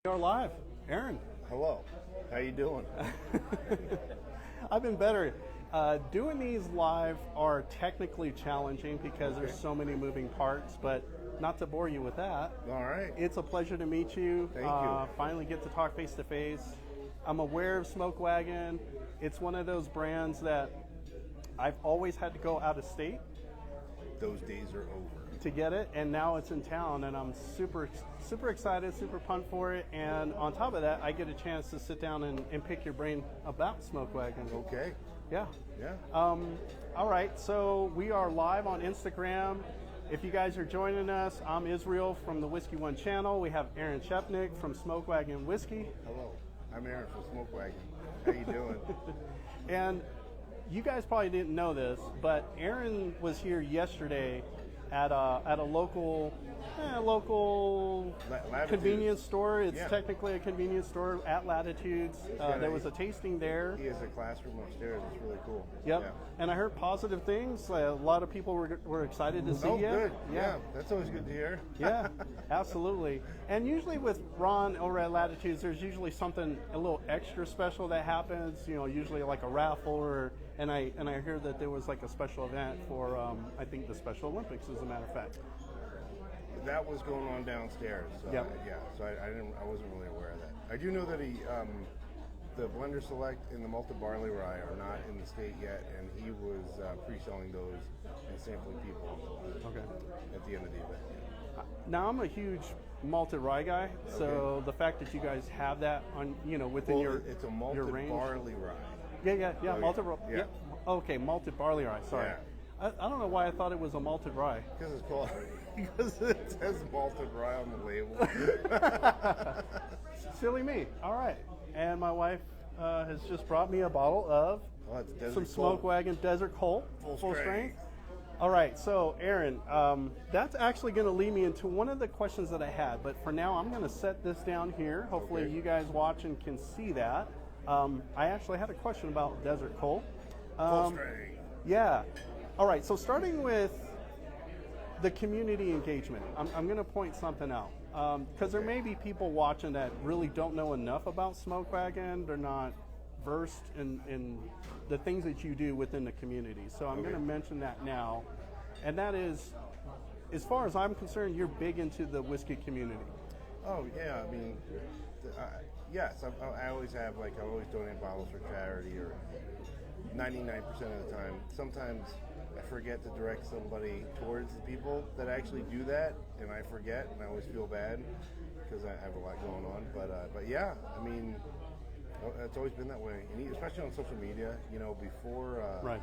We are live. Aaron. Hello. How you doing? I've been better. Doing these live are technically challenging because there's so many moving parts, but not to bore you with that. All right. It's a pleasure to meet you. Thank you. Finally get to talk face to face. I'm aware of Smoke Wagon. It's one of those brands that I've always had to go out of state Those days are over. to get it, and now it's in town, and I'm super excited, super pumped for it. And on top of that, I get a chance to sit down and pick your brain about Smoke Wagon. Okay. Yeah. Yeah. All right, so we are live on Instagram. If you guys are joining us, I'm Israel from the Whiskey One channel. We have Aaron Chepenick from Smoke Wagon Whiskey. Hello. I'm Aaron from Smoke Wagon. How you doing? And you guys probably didn't know this, but Aaron was here yesterday at a local Latitudes. convenience store. It's Yeah. technically a convenience store at Latitudes. There was a tasting there. He has a classroom upstairs. It's really cool. Yep. Yeah. And I heard positive things. A lot of people were excited to see Oh, you. good. Yeah. That's always good to hear. Yeah, absolutely. And usually with Ron over at Latitudes, there's usually something a little extra special that happens. You know, usually like a raffle, and I hear that there was like a special event for I think the Special Olympics, as a matter of fact. That was going on downstairs. So Yep. So I wasn't really aware of that. I do know that the Blender Select and the Malted Barley Rye are not in the state yet, and he was pre-selling those and sampling people Okay. at the end of the event. Now I'm a huge malted rye guy, so the fact that you guys have that on, within Well, it's a your malted range. Barley Rye. Yeah, Oh, malted. yeah. Yeah. Okay, malted barley rye. Sorry. Yeah. I don't know why I thought it was a malted rye. Because it's called, because it says malted rye on the label. Silly me. All right. And my wife has just brought me a bottle of Oh, it's Desert some Smoke Cold. Wagon Desert Colt. Full strength. All right. So, Aaron, that's actually going to lead me into one of the questions that I had. But for now, I'm going to set this down here. Hopefully, Okay. you guys watching can see that. I actually had a question about Desert Colt. Full strength. Yeah. All right. So, starting with the community engagement, I'm going to point something out because there may be people watching that really don't know enough about Smoke Wagon. They're not versed in the things that you do within the community. So I'm going to mention that now, and that is, as far as I'm concerned, you're big into the whiskey community. Oh yeah, I mean, yes, I always have I always donate bottles for charity, or 99% of the time. Sometimes I forget to direct somebody towards the people that actually do that, and I forget, and I always feel bad because I have a lot going on. But yeah, I mean, it's always been that way, and especially on social media. Right.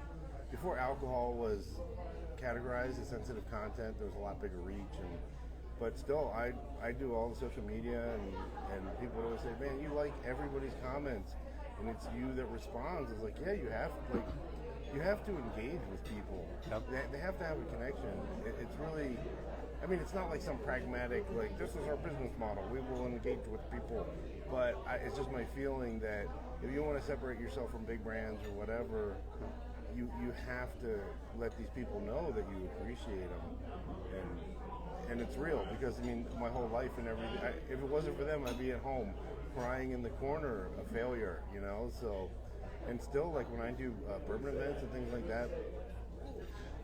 Before alcohol was categorized as sensitive content, there was a lot bigger reach, but still, I do all the social media, and people would always say, "Man, you like everybody's comments, and it's you that responds." It's like, yeah, you have to engage with people. Yep. They have to have a connection. It's really, I mean, it's not like some pragmatic, like, this is our business model, we will engage with people. But it's just my feeling that if you want to separate yourself from big brands or whatever, you have to let these people know that you appreciate them. And it's real, because, I mean, my whole life and everything, if it wasn't for them, I'd be at home crying in the corner of failure, so... And still, like when I do bourbon events and things like that,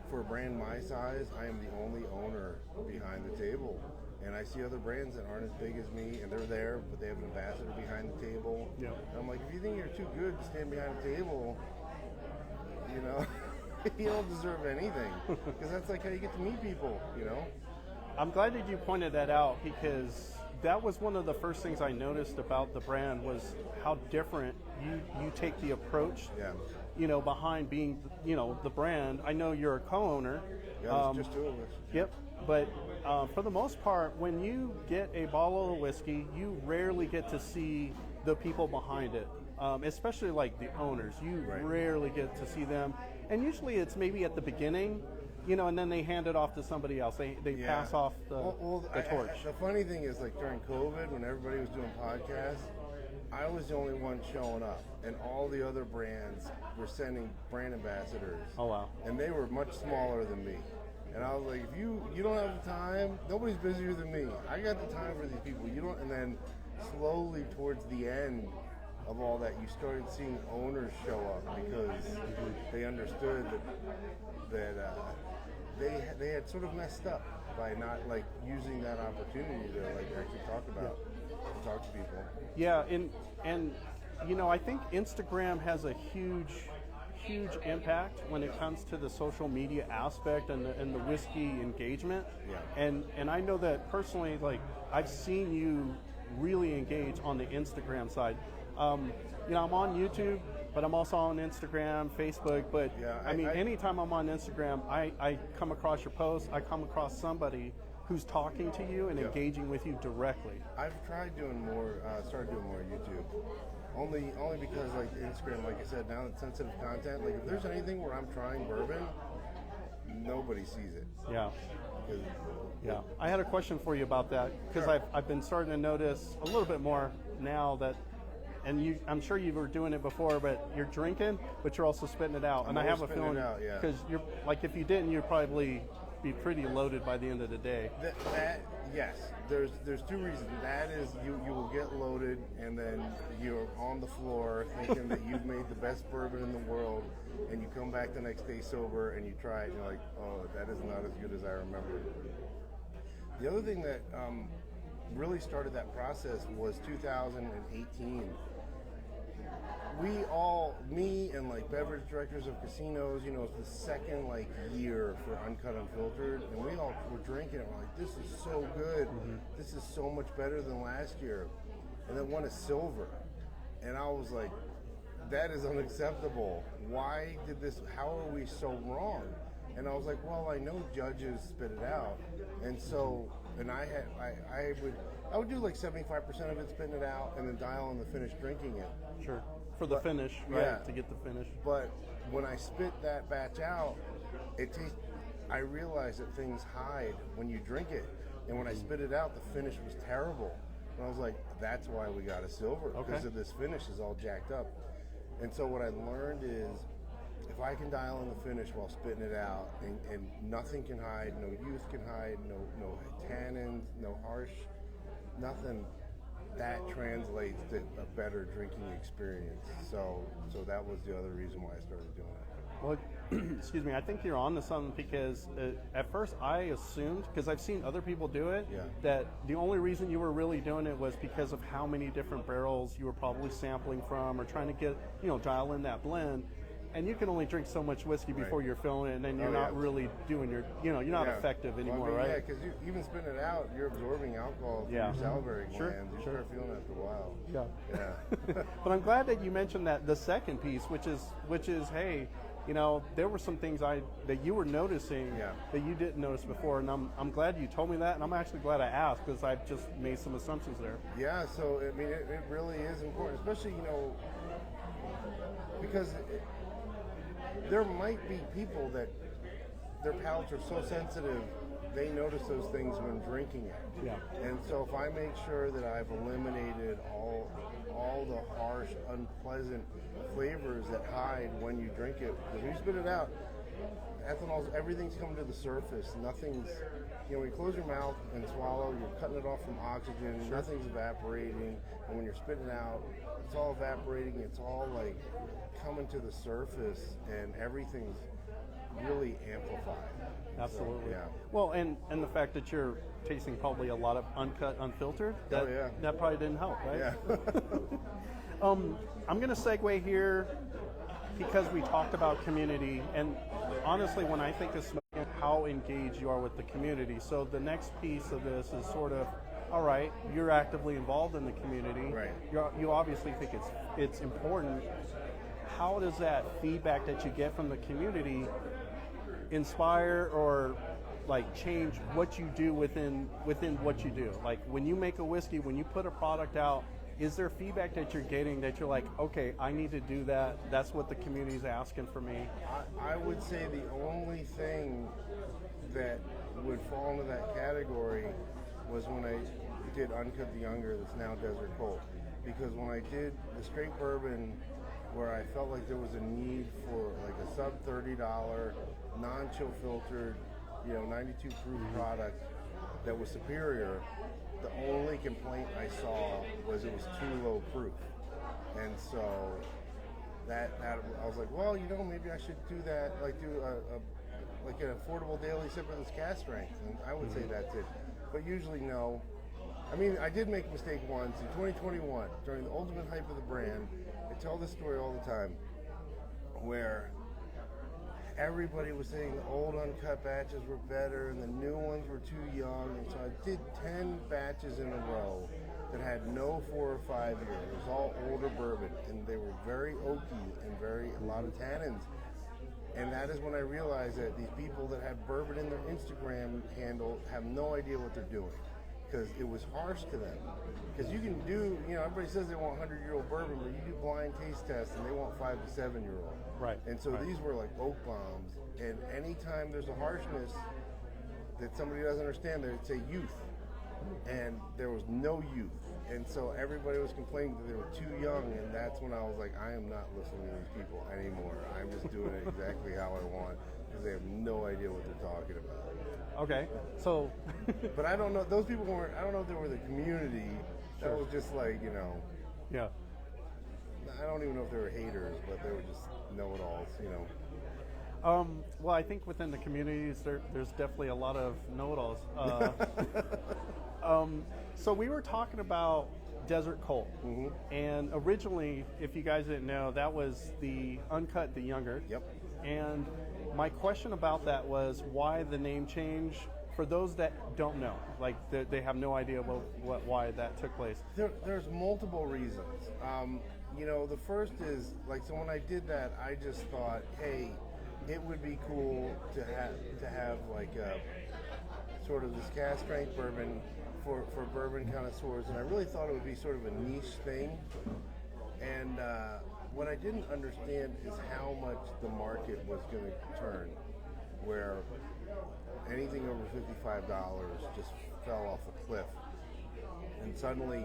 for a brand my size, I am the only owner behind the table. And I see other brands that aren't as big as me, and they're there, but they have an ambassador behind the table. Yeah. And I'm like, if you think you're too good to stand behind the table, you don't deserve anything. Because that's like how you get to meet people, I'm glad that you pointed that out, because that was one of the first things I noticed about the brand was how different you take the approach, Yeah. Behind being, the brand. I know you're a co-owner. Yeah, there's just two of us. Yep. But for the most part, when you get a bottle of whiskey, you rarely get to see the people behind it, especially like the owners. You rarely get to see them. And usually it's maybe at the beginning, and then they hand it off to somebody else. They pass off the torch. The funny thing is, like during COVID, when everybody was doing podcasts, I was the only one showing up, and all the other brands were sending brand ambassadors. Oh, wow. And they were much smaller than me. And I was like, if you don't have the time, nobody's busier than me. I got the time for these people. You don't. And then slowly towards the end of all that, you started seeing owners show up because they understood that they had sort of messed up by not like using that opportunity to like actually talk to people. Yeah, and you know, I think Instagram has a huge impact when it comes to the social media aspect and the whiskey engagement. Yeah. And I know that personally, like I've seen you really engage on the Instagram side. You know, I'm on YouTube, but I'm also on Instagram, Facebook. But Yeah, I mean, anytime I'm on Instagram, I come across your posts. I come across somebody who's talking to you and engaging with you directly. I've tried doing more, started doing more YouTube. Only because like Instagram, like I said, now it's sensitive content. Like if there's anything where I'm trying bourbon, nobody sees it. Yeah. 'Cause Yeah, I had a question for you about that because Sure. I've been starting to notice a little bit more now that, and I'm sure you were doing it before, but you're drinking, but you're also spitting it out. And I have a feeling because you're like, if you didn't, you'd probably be pretty loaded by the end of the day. That yes, there's two reasons. That is you will get loaded and then you're on the floor thinking that you've made the best bourbon in the world, and you come back the next day sober and you try it and you're like, oh, that is not as good as I remember. The other thing that really started that process was 2018. Me and like beverage directors of casinos, you know, it's the second like year for Uncut Unfiltered, and we all were drinking it. We're like, this is so good. This is so much better than last year. And then won a silver. And I was like, that is unacceptable. Why did this, how are we so wrong? And I was like, well, I know judges spit it out. And so, and I would do like 75% of it spitting it out and then dial on the finish drinking it. Sure. For the finish, right? Yeah. To get the finish. But when I spit that batch out, I realized that things hide when you drink it. And when I spit it out, the finish was terrible. And I was like, that's why we got a silver, because of this finish is all jacked up. And so what I learned is, if I can dial in the finish while spitting it out, and nothing can hide, no youth can hide, no tannins, no harsh, nothing, that translates to a better drinking experience. So that was the other reason why I started doing it. Well, excuse me, I think you're on to something because at first I assumed, because I've seen other people do it, that the only reason you were really doing it was because of how many different barrels you were probably sampling from or trying to get, dial in that blend. And you can only drink so much whiskey before you're filling it, and then you're not really doing you're not effective anymore, right? Yeah, because even spitting it out, you're absorbing alcohol through your salivary glands. You start feeling it after a while. Yeah. But I'm glad that you mentioned that the second piece, which is hey, there were some things that you were noticing that you didn't notice before, and I'm glad you told me that, and I'm actually glad I asked because I've just made some assumptions there. Yeah, so I mean, it really is important, especially because there might be people that their palates are so sensitive they notice those things when drinking it. Yeah. And so if I make sure that I've eliminated all the harsh, unpleasant flavors that hide when you drink it, because when you spit it out, ethanol's, everything's coming to the surface. Nothing's, when you close your mouth and swallow, you're cutting it off from oxygen. Nothing's evaporating. And when you're spitting out, it's all evaporating. It's all like coming to the surface, and everything's really amplified. Absolutely. So, yeah. Well, and the fact that you're tasting probably a lot of uncut, unfiltered, that probably didn't help, right? Yeah. I'm going to segue here because we talked about community, and honestly, when I think of smoking, how engaged you are with the community. So the next piece of this is sort of, all right, you're actively involved in the community. Right. You obviously think it's important. How does that feedback that you get from the community inspire or like change what you do within what you do? Like when you make a whiskey, when you put a product out, is there feedback that you're getting that you're like, okay, I need to do that, that's what the community's asking for me? I would say the only thing that would fall into that category was when I did Uncut the Younger, that's now Desert Cold. Because when I did the straight bourbon, where I felt like there was a need for like a sub $30 non-chill filtered, 92 proof product that was superior, the only complaint I saw was it was too low proof. And so that I was like, well, maybe I should do that, like do like an affordable daily sipper that's cask strength. And I would say that's it. But usually no. I mean, I did make a mistake once in 2021 during the ultimate hype of the brand. I tell this story all the time, where everybody was saying the old uncut batches were better and the new ones were too young. And so I did 10 batches in a row that had no 4 or 5 years. It was all older bourbon, and they were very oaky and a lot of tannins. And that is when I realized that these people that have bourbon in their Instagram handle have no idea what they're doing, because it was harsh to them. Because you can do, everybody says they want 100-year-old bourbon, but you do blind taste tests and they want 5 to 7-year-old. Right. And so these were like oak bombs. And anytime there's a harshness that somebody doesn't understand, they'd say youth. And there was no youth. And so everybody was complaining that they were too young, and that's when I was like, I am not listening to these people anymore. I'm just doing it exactly how I want, because they have no idea what they're talking about. Okay, so... But I don't know, those people weren't, I don't know if they were the community. That was just like, Yeah. I don't even know if they were haters, but they were just know-it-alls, Well, I think within the communities, there's definitely a lot of know-it-alls. So we were talking about Desert Colt, and originally, if you guys didn't know, that was the Uncut, the Younger. Yep. And my question about that was why the name change. For those that don't know, like they have no idea why that took place. There's multiple reasons. The first is, like, so when I did that, I just thought, hey, it would be cool to have like a sort of this cask strength bourbon for bourbon connoisseurs, and I really thought it would be sort of a niche thing. And what I didn't understand is how much the market was going to turn, where anything over $55 just fell off a cliff, and suddenly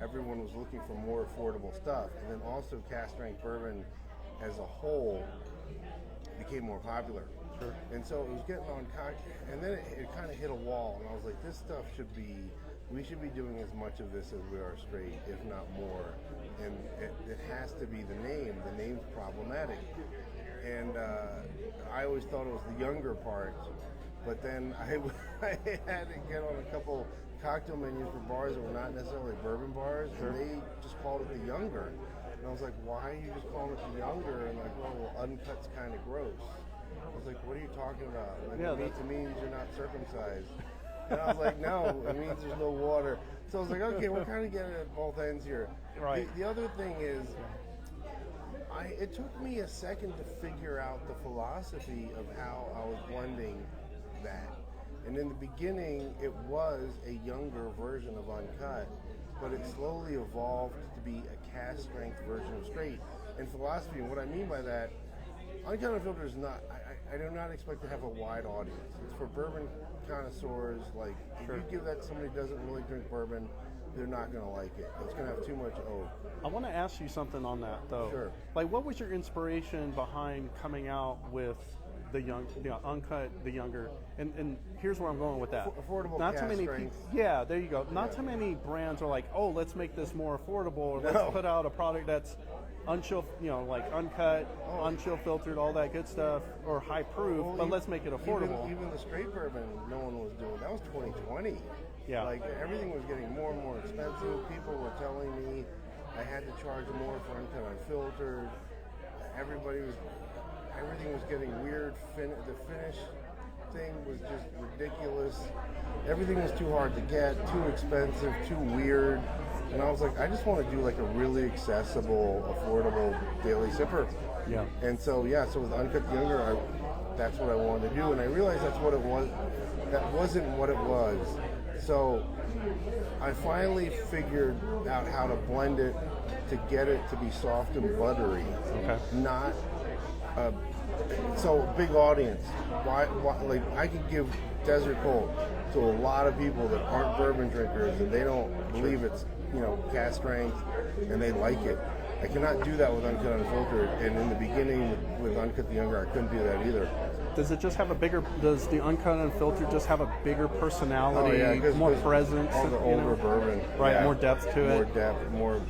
everyone was looking for more affordable stuff. And then also cask strength bourbon as a whole became more popular. Sure. And so it was getting on and then it kind of hit a wall, and I was like, this stuff we should be doing as much of this as we are straight, if not more. And it has to be the name. The name's problematic. And I always thought it was the younger part, but then I had to get on a couple cocktail menus for bars that were not necessarily bourbon bars, and they just called it the Younger. And I was like, why are you just calling it the Younger? And like, well, Uncut's kind of gross. I was like, what are you talking about? Like, it means you're not circumcised. And I was like, no, it means there's no water. So I was like, okay, we're kind of getting at both ends here. Right. The other thing is, it took me a second to figure out the philosophy of how I was blending that. And in the beginning, it was a younger version of Uncut, but it slowly evolved to be a cask strength version of straight. And philosophy, and what I mean by that, Uncut Unfiltered is not, I do not expect to have a wide audience. It's for bourbon connoisseurs. Like, if you give that to somebody who doesn't really drink bourbon, they're not going to like it. It's going to have too much oak. I want to ask you something on that, though. Sure. Like, what was your inspiration behind coming out with the Uncut, the Younger? And here's where I'm going with that. Affordable Not too cask many strength. Yeah, there you go. Not too many brands are like, oh, let's make this more affordable, or let's put out a product that's unchill, like uncut, unchill filtered, all that good stuff, or high proof, but let's make it affordable. Even the straight bourbon, no one was doing. That was 2020. Yeah. Like, everything was getting more and more expensive. People were telling me I had to charge more for Uncut Unfiltered. Everything was getting weird. The finish thing was just ridiculous. Everything was too hard to get, too expensive, too weird. And I was like, I just want to do like a really accessible, affordable daily sipper. Yeah. And so with Uncut the Younger, that's what I wanted to do. And I realized that's what it was. That wasn't what it was. So I finally figured out how to blend it to get it to be soft and buttery. Okay. Not so big audience. Why? Like, I could give Desert Colt to a lot of people that aren't bourbon drinkers, and they don't believe it's cask strength, and they like it. I cannot do that with Uncut Unfiltered, and in the beginning with Uncut the Younger, I couldn't do that either. does it just have a bigger? Does the uncut unfiltered just have a bigger personality, 'cause more presence? All the older bourbon, right? More depth to more it. depth, more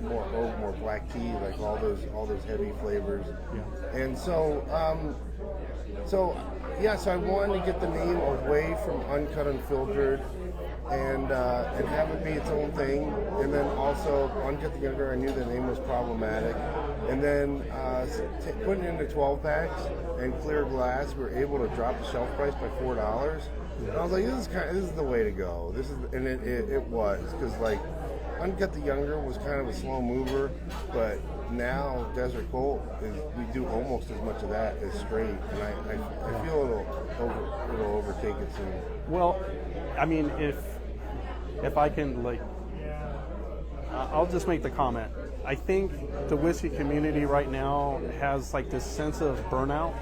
oak, more black tea, like all those heavy flavors. Yeah. And so so I wanted to get the name away from uncut unfiltered and have it be its own thing. And then also uncut the younger, I knew the name was problematic. And then putting it into 12 packs and clear glass, we were able to drop the shelf price by $4. And I was like, this is the way to go. It was, because like uncut the younger was kind of a slow mover, but now Desert Colt we do almost as much of that as straight, and I feel it'll overtake it soon. Well, I mean, if I can, like, I'll just make the comment. I think the whiskey community right now has like this sense of burnout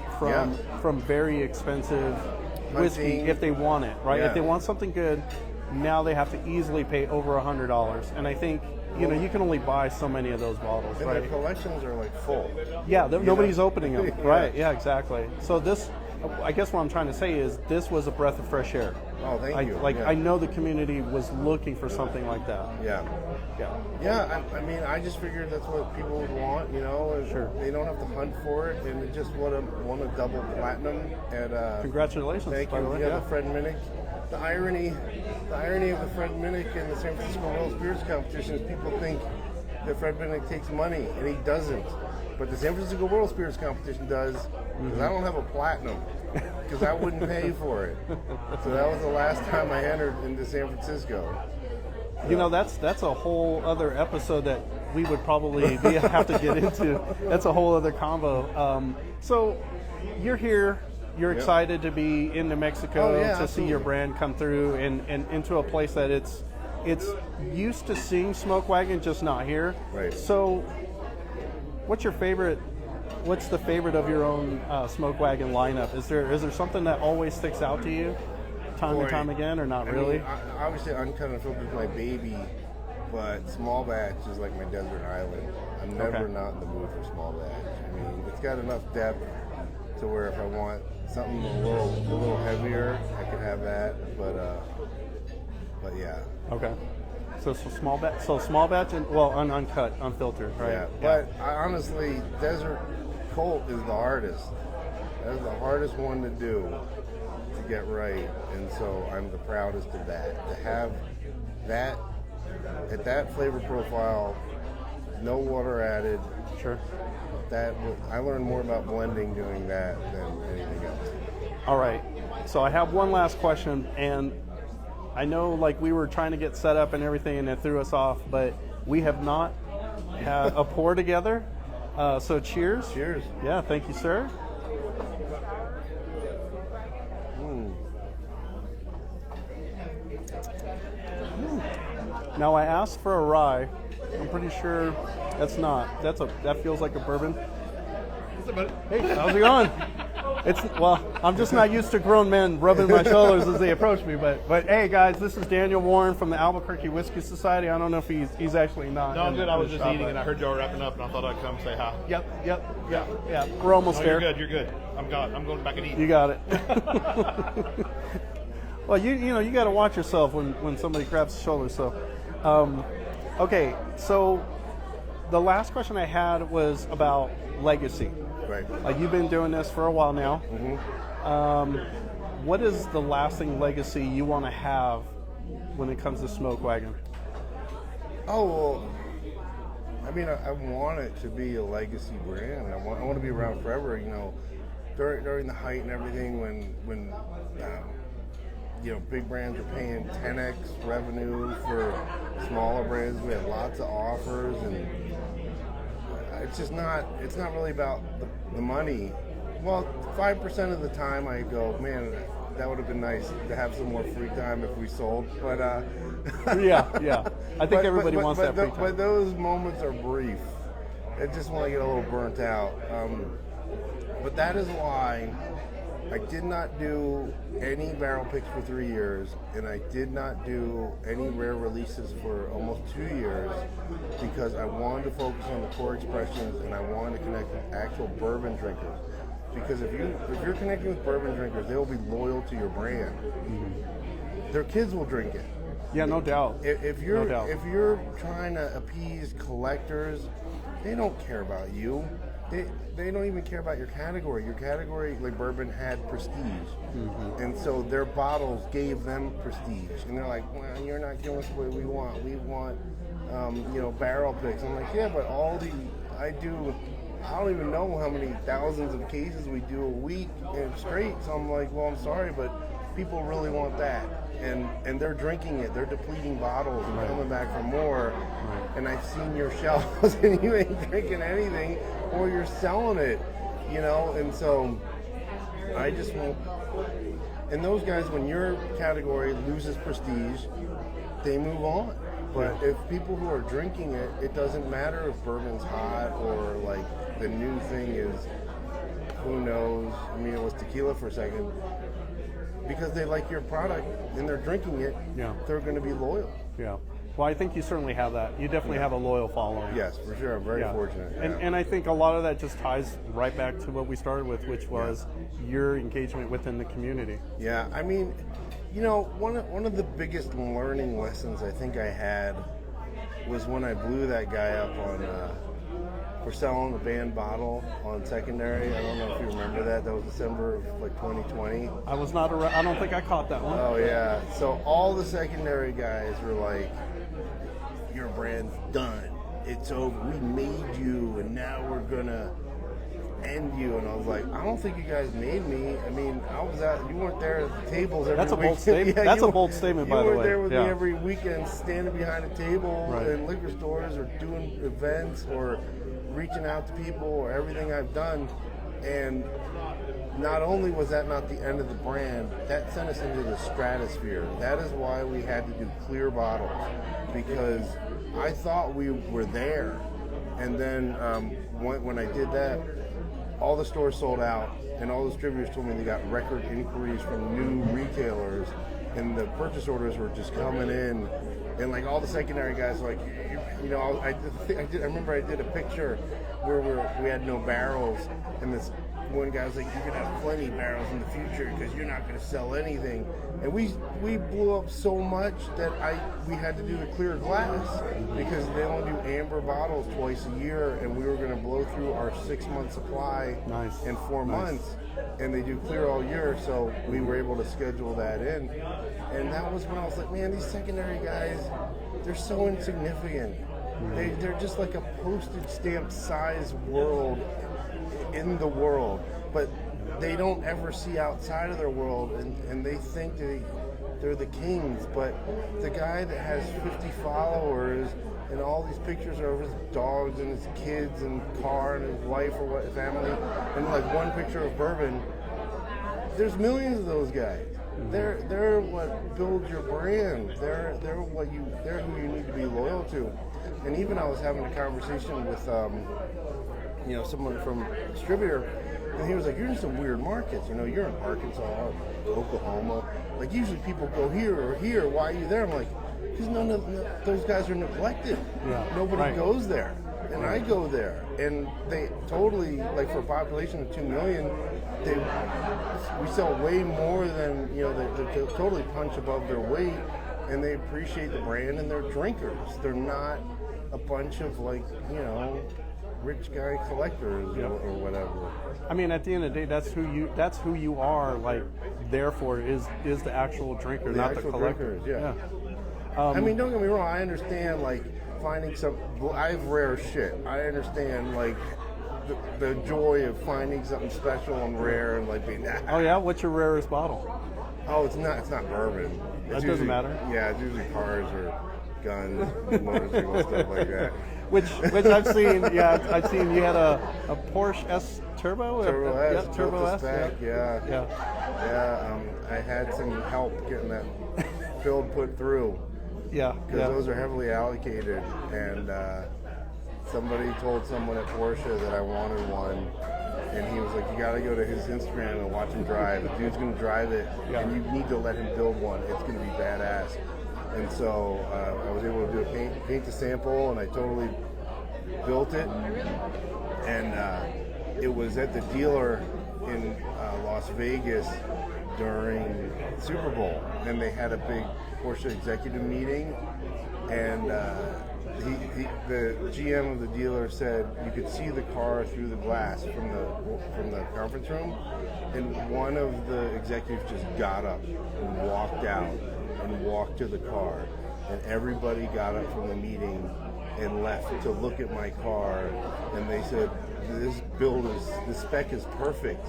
from very expensive whiskey if they want it, right? Yeah. If they want something good, now they have to easily pay over $100, and I think you can only buy so many of those bottles, and right? their collections are like full. Yeah, nobody's opening them, Yeah. right? Yeah, exactly. So this, I guess what I'm trying to say is this was a breath of fresh air. Oh, thank you. I know the community was looking for something like that. Yeah. Yeah. Yeah, I mean, I just figured that's what people would want, and Sure. they don't have to hunt for it, and it just won a double platinum at Congratulations, thank by you. the way. The Fred Minnick. The irony of the Fred Minnick in the San Francisco World Spirits Competition is people think that Fred Minnick takes money, and he doesn't. But the San Francisco World Spirits Competition does, because I don't have a platinum, because I wouldn't pay for it. So that was the last time I entered into San Francisco. That's a whole other episode that we would probably have to get into. That's a whole other combo. So you're here. You're excited to be in New Mexico to absolutely. see your brand come through and into a place that it's used to seeing Smoke Wagon, just not here. Right. So what's the favorite of your own Smoke Wagon lineup? Is there something that always sticks out to you time and time again, or not really? I mean, obviously, uncut unfiltered is my baby, but small batch is like my desert island. I'm never not in the mood for small batch. I mean, it's got enough depth to where if I want something a little heavier, I can have that. But yeah. Okay. So small batch and uncut, unfiltered, right? Yeah. But honestly, Desert Colt is the hardest. That's the hardest one to do, to get right, and so I'm the proudest of that. To have that at that flavor profile, no water added. Sure. I learned more about blending doing that than anything else. All right. So I have one last question, and I know like we were trying to get set up and everything, and it threw us off, but we have not had a pour together. So cheers. Cheers. Yeah. Thank you, sir. Now I asked for a rye. I'm pretty sure that feels like a bourbon. Hey, how's it going? I'm just not used to grown men rubbing my shoulders as they approach me, but hey guys, this is Daniel Warren from the Albuquerque Whiskey Society. I don't know if he's actually not. No, I'm good. I was just eating and I heard y'all wrapping up and I thought I'd come say hi. Yep. We're almost there. You're good. I'm going back and eat. You got it. Well, you got to watch yourself when somebody grabs the shoulder. So, okay. So, the last question I had was about legacy. Right. Like you've been doing this for a while now. Mm-hmm. What is the lasting legacy you want to have when it comes to Smoke Wagon? Oh well, I mean, I want it to be a legacy brand. I want to be around forever. During the height and everything when big brands are paying 10x revenue for smaller brands. We had lots of offers, and it's not really about the money. Well, 5% of the time I go, man, that would have been nice to have some more free time if we sold. But yeah. I think everybody wants that free time. But those moments are brief. I just want to get a little burnt out. But that is why I did not do any barrel picks for 3 years, and I did not do any rare releases for almost 2 years, because I wanted to focus on the core expressions and I wanted to connect with actual bourbon drinkers. because if you're connecting with bourbon drinkers, they'll be loyal to your brand. Their kids will drink it. Yeah, no doubt. If No doubt. you're trying to appease collectors, they don't care about you. They don't even care about your category. Your category, like bourbon, had prestige, and so their bottles gave them prestige. And they're like, "Well, you're not giving us what we want. We want, barrel picks." I'm like, "Yeah, but I don't even know how many thousands of cases we do a week and straight." So I'm like, "Well, I'm sorry, but people really want that." And they're drinking it. They're depleting bottles and coming back for more. And I've seen your shelves, and you ain't drinking anything, or you're selling it, And so I just won't. And those guys, when your category loses prestige, they move on. But if people who are drinking it, it doesn't matter if bourbon's hot or like the new thing is, who knows? I mean, it was tequila for a second. Because they like your product and they're drinking it, they're going to be loyal. Yeah. Well, I think you certainly have that. You definitely have a loyal following. Yes, for sure. I'm very fortunate. Yeah. And I think a lot of that just ties right back to what we started with, which was your engagement within the community. Yeah. I mean, one of the biggest learning lessons I think I had was when I blew that guy up on for selling the banned bottle on secondary. I don't know if you remember that. That was December of 2020. I was not around. I don't think I caught that one. Oh yeah. So all the secondary guys were like, "Your brand's done. It's over. We made you, and now we're gonna end you." And I was like, "I don't think you guys made me. I mean, you weren't there at the tables every week." That's a bold statement. That's a bold statement, by the way. You weren't there with me every weekend, standing behind a table Right. in liquor stores or doing events or reaching out to people or everything I've done. And not only was that not the end of the brand, that sent us into the stratosphere. That is why we had to do clear bottles, because I thought we were there. And then when I did that, all the stores sold out, and all the distributors told me they got record inquiries from new retailers, and the purchase orders were just coming in. And like all the secondary guys, like, I remember I did a picture where we had no barrels, and this one guy was like, "You're gonna have plenty of barrels in the future because you're not gonna sell anything." And we blew up so much that we had to do the clear glass because they only do amber bottles twice a year, and we were gonna blow through our 6-month supply in 4 months, and they do clear all year, so we were able to schedule that in. And that was when I was like, man, these secondary guys, they're so insignificant. They're just like a postage stamp size world in the world, but they don't ever see outside of their world, and they think they're the kings. But the guy that has 50 followers and all these pictures are of his dogs and his kids and car and his wife or family, and like one picture of bourbon, there's millions of those guys. They're what builds your brand. They're who you need to be loyal to. And even I was having a conversation with someone from a distributor, and he was like, "You're in some weird markets. You're in Arkansas, Oklahoma. Like usually people go here or here. Why are you there?" I'm like, "Because none of those guys are neglected. Nobody goes there, and I go there, and they totally, like, for a population of 2 million, we sell way more than they totally punch above their weight, and they appreciate the brand, and they're drinkers. They're not a bunch of rich guy collectors or whatever." I mean, at the end of the day, that's who you are. Like, therefore, is the actual drinker, not the collector. Drinkers, I mean, don't get me wrong. I understand finding some. I have rare shit. I understand the joy of finding something special and rare and being. Oh yeah, what's your rarest bottle? Oh, it's not bourbon. That doesn't matter. Yeah, it's usually cars or guns, motorcycles, stuff like that. Which I've seen. Yeah, I've seen. You had a Porsche S Turbo. Turbo S. I had some help getting that build put through. Yeah, because those are heavily allocated, and somebody told someone at Porsche that I wanted one, and he was like, "You got to go to his Instagram and watch him drive. The dude's going to drive it, and you need to let him build one. It's going to be badass." And so I was able to do a paint to sample, and I totally built it. And it was at the dealer in Las Vegas during Super Bowl, and they had a big Porsche executive meeting, and the GM of the dealer said you could see the car through the glass from the conference room, and one of the executives just got up and walked out and walked to the car, and everybody got up from the meeting and left to look at my car, and they said, the spec is perfect.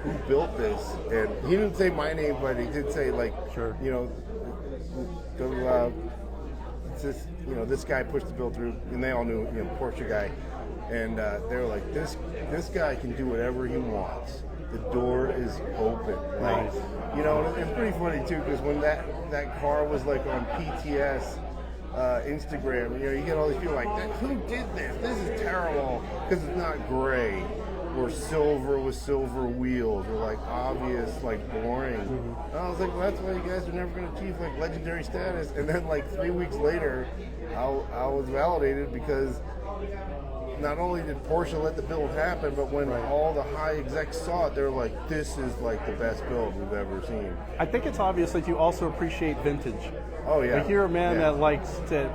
Who built this? And he didn't say my name, but he did say, like, Sure. This guy pushed the build through, and they all knew, Porsche guy, and they were like, this guy can do whatever he wants. The door is open. Like, Nice. It's pretty funny too, because when that car was like on PTS Instagram, you get all these people like, who did this? This is terrible, because it's not gray or silver with silver wheels or like obvious, like boring. And I was like, well, that's why you guys are never going to achieve like legendary status. And then like 3 weeks later, I was validated, because not only did Porsche let the build happen, but when all the high execs saw it, they were like, this is like the best build we've ever seen. I think it's obvious that you also appreciate vintage. Oh yeah. Like, you're a man that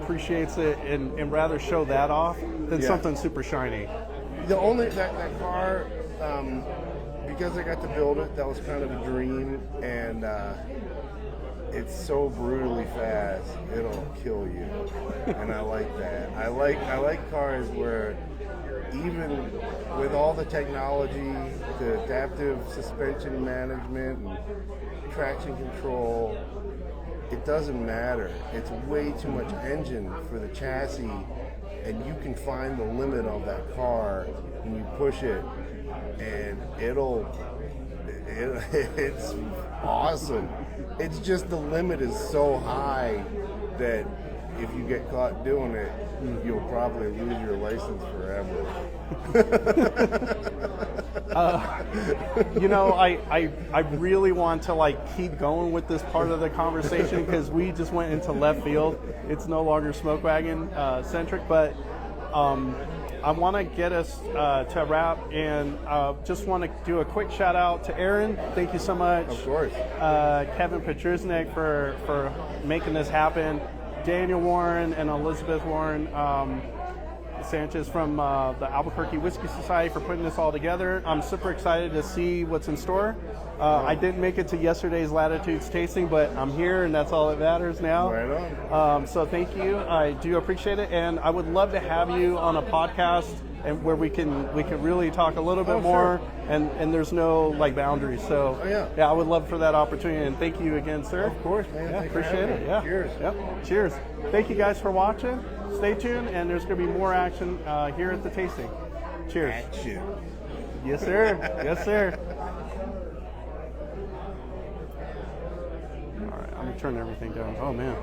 appreciates it and rather show that off than something super shiny. The only that car, because I got to build it, that was kind of a dream, and it's so brutally fast, it'll kill you, and I like that. I like cars where, even with all the technology, the adaptive suspension management and traction control, it doesn't matter. It's way too much engine for the chassis, and you can find the limit of that car when you push it, and it's awesome. It's just the limit is so high that if you get caught doing it, you'll probably lose your license forever. I really want to keep going with this part of the conversation, because we just went into left field. It's no longer Smoke Wagon centric, but I want to get us to wrap, and just want to do a quick shout out to Aaron. Thank you so much. Of course. Kevin Petrusnik for making this happen. Daniel Warren and Elizabeth Warren Sanchez from the Albuquerque Whiskey Society for putting this all together. I'm super excited to see what's in store. I didn't make it to yesterday's Latitudes tasting, but I'm here, and that's all that matters now. Right on. So thank you. I do appreciate it, and I would love to have you on a podcast and where we can really talk a little bit more, sure. and there's no boundaries. So yeah, I would love for that opportunity, and thank you again, sir. Of course, man. Yeah, Thanks for appreciate having it. me. Yeah. Cheers. Yep. Cheers. Thank you guys for watching. Stay tuned, and there's going to be more action here at the tasting. Cheers. Action. Yes, sir. Yes, sir. All right, I'm going to turn everything down. Oh, man.